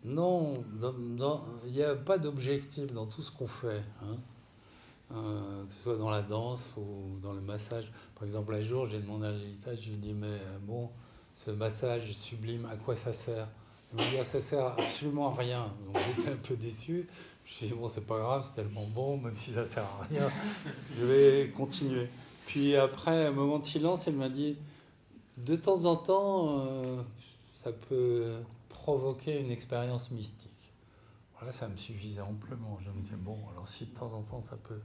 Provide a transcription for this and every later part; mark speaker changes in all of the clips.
Speaker 1: Non, il n'y a pas d'objectif dans tout ce qu'on fait, hein. Que ce soit dans la danse ou dans le massage. Par exemple, un jour, j'ai demandé à Lolita, je lui ai dit, mais bon, ce massage sublime, à quoi ça sert? Elle m'a dit, ah, ça sert absolument à rien. Donc j'étais un peu déçu. Je me suis dit, bon, c'est pas grave, c'est tellement bon, même si ça sert à rien, je vais continuer. Puis après, un moment de silence, elle m'a dit, de temps en temps, ça peut provoquer une expérience mystique. Voilà, ça me suffisait amplement. Je me disais, bon, alors si de temps en temps ça peut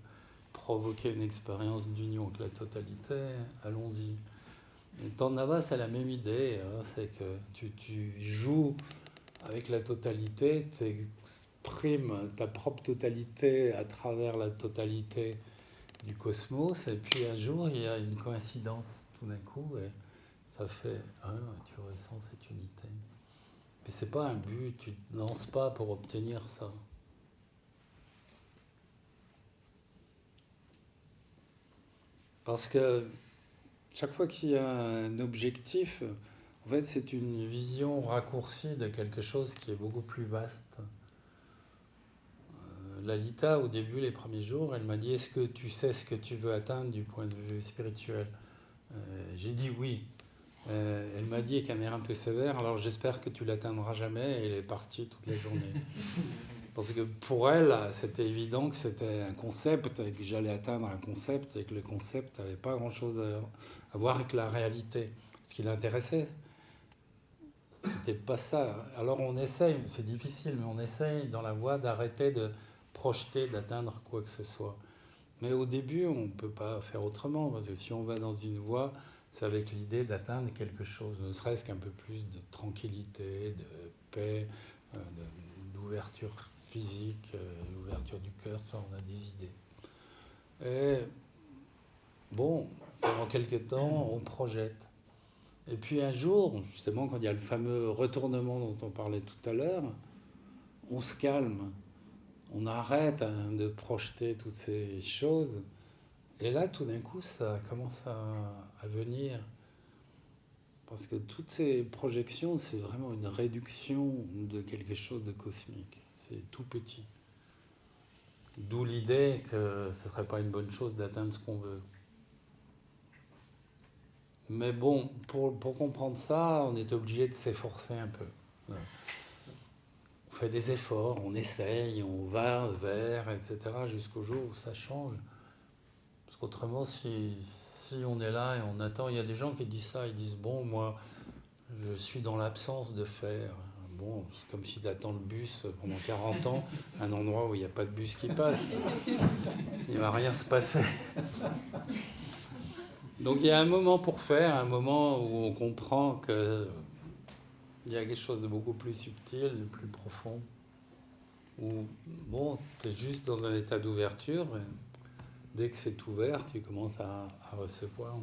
Speaker 1: provoquer une expérience d'union avec la totalité, allons-y. Et Tornavas a la même idée, hein, c'est que tu joues avec la totalité, tu exprimes ta propre totalité à travers la totalité du cosmos, et puis un jour il y a une coïncidence tout d'un coup, et ça fait un, tu ressens cette unité. Mais c'est pas un but, tu ne te lances pas pour obtenir ça. Parce que chaque fois qu'il y a un objectif, en fait, c'est une vision raccourcie de quelque chose qui est beaucoup plus vaste. Lalita, au début, les premiers jours, elle m'a dit, est-ce que tu sais ce que tu veux atteindre du point de vue spirituel? J'ai dit oui. Elle m'a dit avec un air un peu sévère, alors j'espère que tu l'atteindras jamais, et elle est partie toute la journée. Parce que pour elle, c'était évident que c'était un concept, et que j'allais atteindre un concept, et que le concept n'avait pas grand-chose à voir avec la réalité. Ce qui l'intéressait, c'était pas ça. Alors on essaye, c'est difficile, mais on essaye dans la voie d'arrêter de projeter, d'atteindre quoi que ce soit. Mais au début, on ne peut pas faire autrement, parce que si on va dans une voie, c'est avec l'idée d'atteindre quelque chose, ne serait-ce qu'un peu plus de tranquillité, de paix, d'ouverture physique, l'ouverture du cœur, on a des idées. Et bon, pendant quelques temps, on projette. Et puis un jour, justement, quand il y a le fameux retournement dont on parlait tout à l'heure, on se calme, on arrête de projeter toutes ces choses. Et là, tout d'un coup, ça commence à venir. Parce que toutes ces projections, c'est vraiment une réduction de quelque chose de cosmique. C'est tout petit. D'où l'idée que ce ne serait pas une bonne chose d'atteindre ce qu'on veut. Mais bon, pour comprendre ça, on est obligé de s'efforcer un peu. On fait des efforts, on essaye, on va vers, etc., jusqu'au jour où ça change. Parce qu'autrement, si on est là et on attend, il y a des gens qui disent ça, ils disent, bon, moi, je suis dans l'absence de faire. Bon, c'est comme si tu attends le bus pendant 40 ans, un endroit où il n'y a pas de bus qui passe. Il ne va rien se passer. Donc il y a un moment pour faire, un moment où on comprend qu'il y a quelque chose de beaucoup plus subtil, de plus profond, où bon, tu es juste dans un état d'ouverture, et dès que c'est ouvert, tu commences à recevoir.